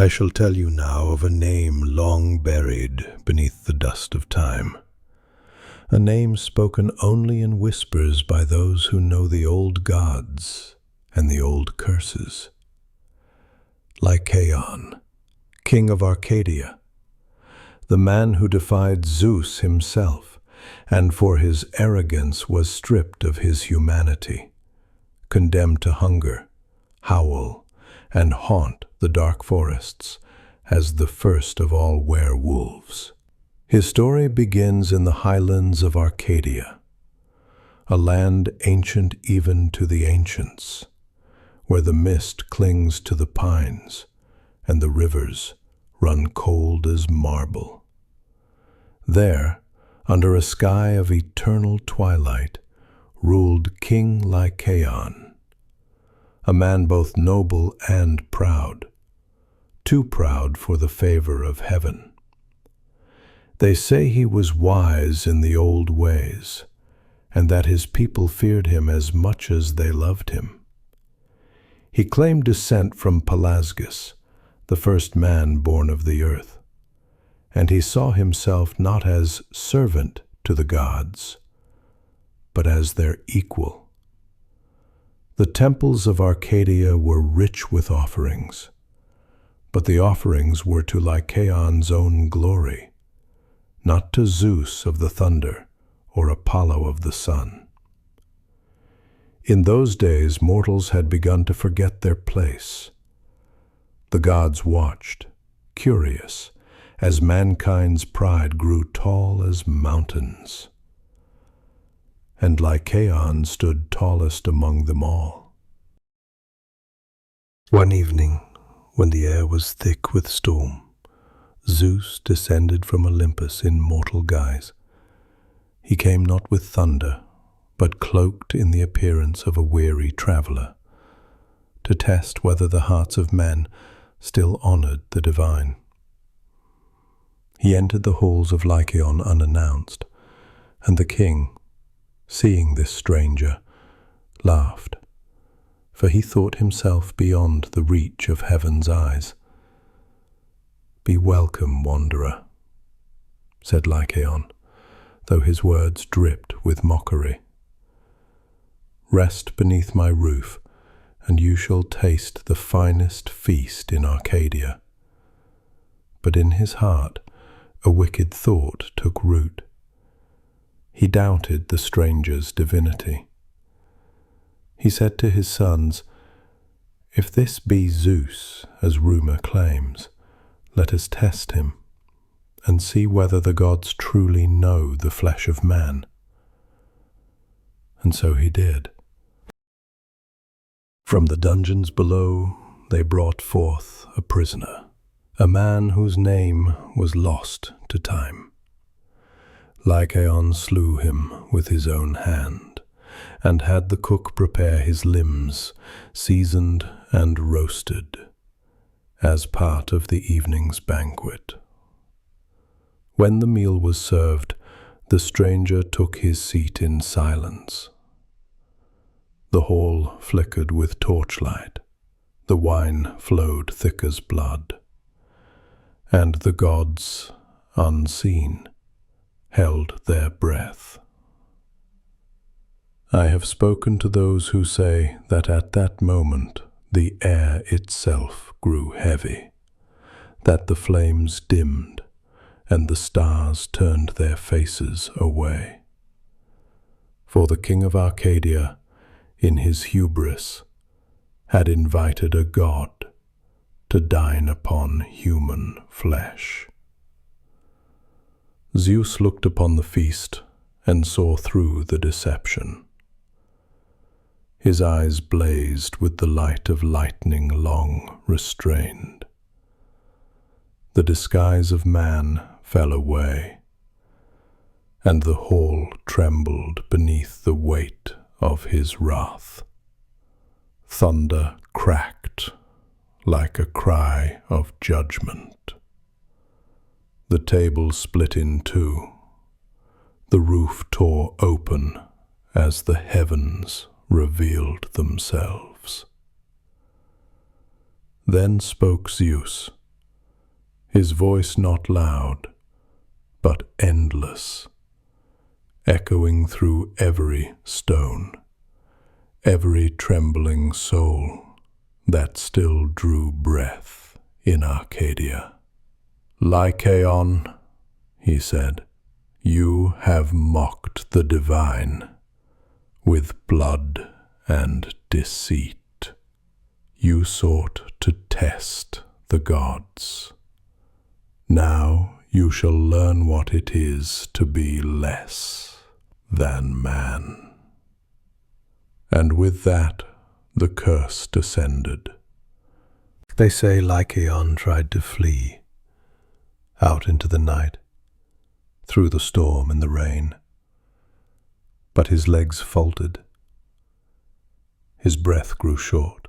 I shall tell you now of a name long buried beneath the dust of time, a name spoken only in whispers by those who know the old gods and the old curses. Lycaon, King of Arcadia, the man who defied Zeus himself, and for his arrogance was stripped of his humanity, condemned to hunger, howl, and haunt the dark forests as the first of all werewolves. His story begins in the highlands of Arcadia, a land ancient even to the ancients, where the mist clings to the pines and the rivers run cold as marble. There, under a sky of eternal twilight, ruled King Lycaon, a man both noble and proud, too proud for the favor of heaven. They say he was wise in the old ways, and that his people feared him as much as they loved him. He claimed descent from Pelasgus, the first man born of the earth, and he saw himself not as servant to the gods, but as their equal. The temples of Arcadia were rich with offerings, but the offerings were to Lycaon's own glory, not to Zeus of the thunder or Apollo of the sun. In those days, mortals had begun to forget their place. The gods watched, curious, as mankind's pride grew tall as mountains, and Lycaon stood tallest among them all. One evening, when the air was thick with storm, Zeus descended from Olympus in mortal guise. He came not with thunder, but cloaked in the appearance of a weary traveler, to test whether the hearts of men still honored the divine. He entered the halls of Lycaon unannounced, and the king, seeing this stranger, laughed, for he thought himself beyond the reach of heaven's eyes. "Be welcome, wanderer," said Lycaon, though his words dripped with mockery. "Rest beneath my roof, and you shall taste the finest feast in Arcadia." But in his heart a wicked thought took root. He doubted the stranger's divinity. He said to his sons, "If this be Zeus, as rumor claims, let us test him, and see whether the gods truly know the flesh of man." And so he did. From the dungeons below they brought forth a prisoner, a man whose name was lost to time. Lycaon slew him with his own hand, and had the cook prepare his limbs, seasoned and roasted, as part of the evening's banquet. When the meal was served, the stranger took his seat in silence. The hall flickered with torchlight, the wine flowed thick as blood, and the gods, unseen, held their breath. I have spoken to those who say that at that moment the air itself grew heavy, that the flames dimmed, and the stars turned their faces away. For the King of Arcadia, in his hubris, had invited a god to dine upon human flesh. Zeus looked upon the feast and saw through the deception. His eyes blazed with the light of lightning long restrained. The disguise of man fell away, and the hall trembled beneath the weight of his wrath. Thunder cracked like a cry of judgment. The table split in two. The roof tore open as the heavens revealed themselves. Then spoke Zeus, his voice not loud, but endless, echoing through every stone, every trembling soul that still drew breath in Arcadia. "Lycaon," he said, "you have mocked the divine with blood and deceit. You sought to test the gods. Now you shall learn what it is to be less than man." And with that, the curse descended. They say Lycaon tried to flee out into the night, through the storm and the rain. But his legs faltered, his breath grew short,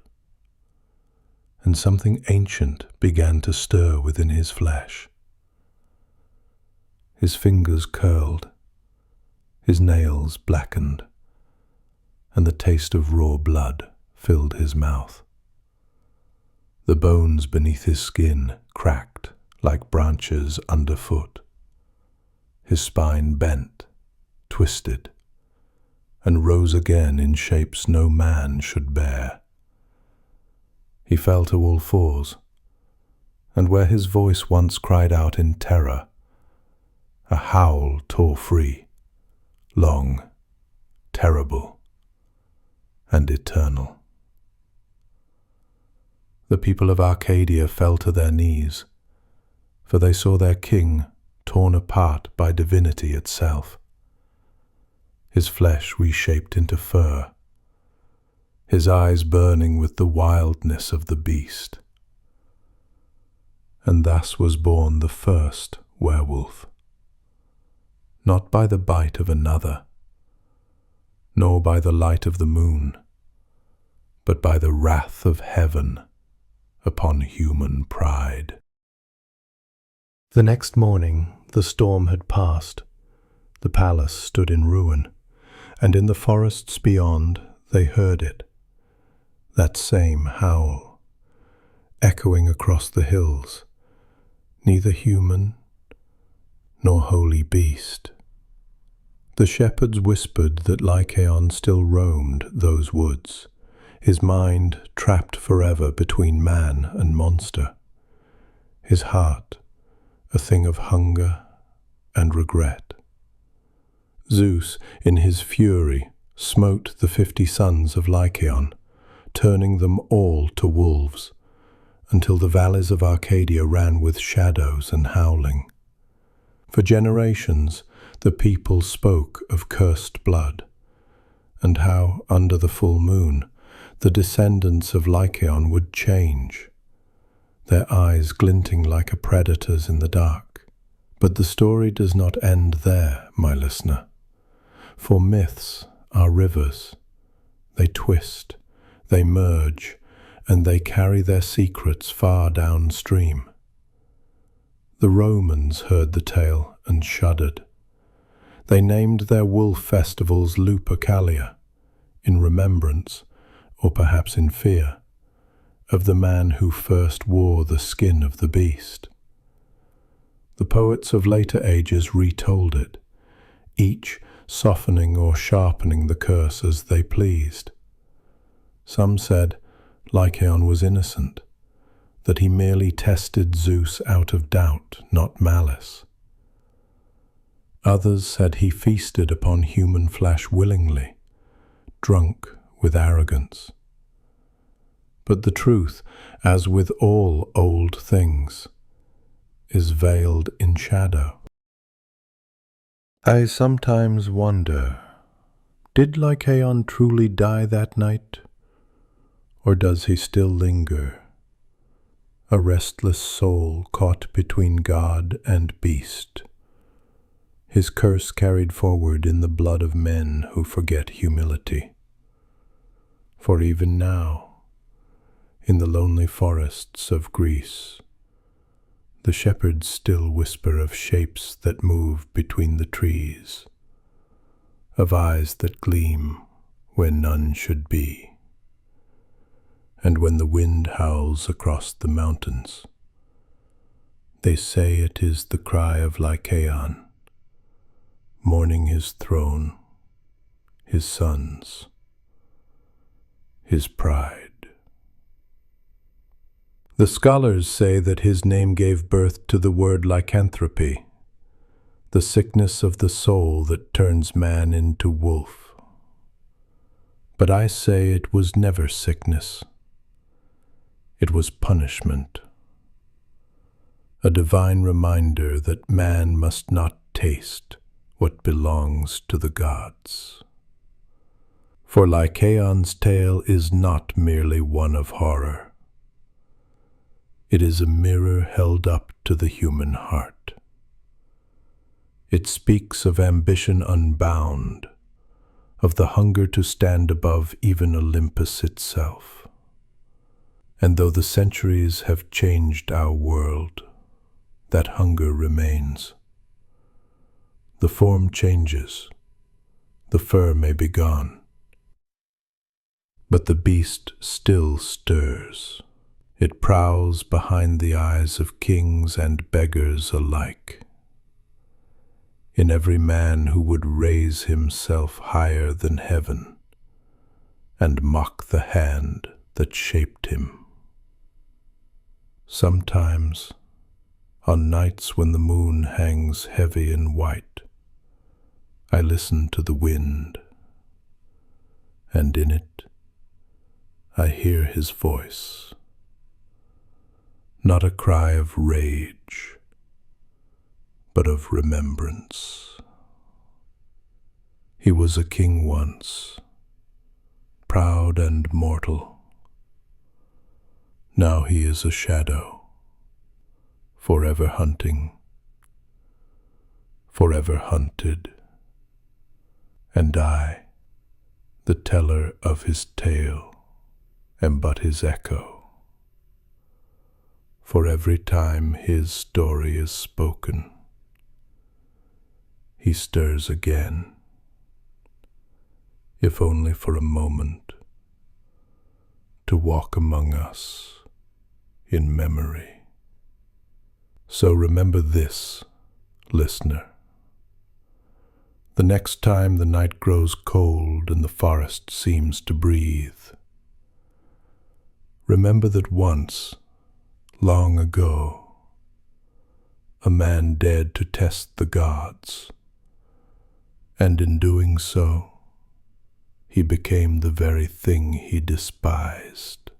and something ancient began to stir within his flesh. His fingers curled, his nails blackened, and the taste of raw blood filled his mouth. The bones beneath his skin cracked like branches underfoot. His spine bent, twisted, and rose again in shapes no man should bear. He fell to all fours, and where his voice once cried out in terror, a howl tore free, long, terrible, and eternal. The people of Arcadia fell to their knees, for they saw their king torn apart by divinity itself, his flesh reshaped into fur, his eyes burning with the wildness of the beast. And thus was born the first werewolf, not by the bite of another, nor by the light of the moon, but by the wrath of heaven upon human pride. The next morning the storm had passed, the palace stood in ruin, and in the forests beyond they heard it, that same howl, echoing across the hills, neither human nor holy beast. The shepherds whispered that Lycaon still roamed those woods, his mind trapped forever between man and monster, his heart a thing of hunger and regret. Zeus, in his fury, smote the 50 sons of Lycaon, turning them all to wolves, until the valleys of Arcadia ran with shadows and howling. For generations the people spoke of cursed blood, and how, under the full moon, the descendants of Lycaon would change, their eyes glinting like a predator's in the dark. But the story does not end there, my listener, for myths are rivers. They twist, they merge, and they carry their secrets far downstream. The Romans heard the tale and shuddered. They named their wolf festivals Lupercalia, in remembrance, or perhaps in fear, of the man who first wore the skin of the beast. The poets of later ages retold it, each softening or sharpening the curse as they pleased. Some said Lycaon was innocent, that he merely tested Zeus out of doubt, not malice. Others said he feasted upon human flesh willingly, drunk with arrogance. But the truth, as with all old things, is veiled in shadow. I sometimes wonder, did Lycaon truly die that night, or does he still linger, a restless soul caught between God and beast, his curse carried forward in the blood of men who forget humility? For even now, in the lonely forests of Greece, the shepherds still whisper of shapes that move between the trees, of eyes that gleam where none should be. And when the wind howls across the mountains, They say it is the cry of Lycaon, mourning his throne, his sons, his pride. The scholars say that his name gave birth to the word lycanthropy, the sickness of the soul that turns man into wolf. But I say it was never sickness. It was punishment, a divine reminder that man must not taste what belongs to the gods. For Lycaon's tale is not merely one of horror. It is a mirror held up to the human heart. It speaks of ambition unbound, of the hunger to stand above even Olympus itself. And though the centuries have changed our world, that hunger remains. The form changes, the fur may be gone, but the beast still stirs. It prowls behind the eyes of kings and beggars alike. In every man who would raise himself higher than heaven and mock the hand that shaped him. Sometimes, on nights when the moon hangs heavy and white, I listen to the wind, and in it I hear his voice. Not a cry of rage, but of remembrance. He was a king once, proud and mortal. Now he is a shadow, forever hunting, forever hunted. And I, the teller of his tale, am but his echo. For every time his story is spoken, he stirs again, if only for a moment, to walk among us in memory. So remember this, listener. The next time the night grows cold and the forest seems to breathe, remember that once, long ago, a man dared to test the gods, and in doing so, he became the very thing he despised.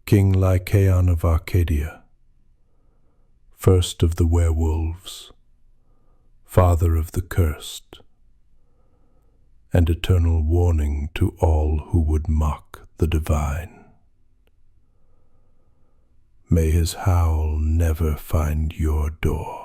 King Lycaon of Arcadia, first of the werewolves, father of the cursed, and eternal warning to all who would mock the divine. May his howl never find your door.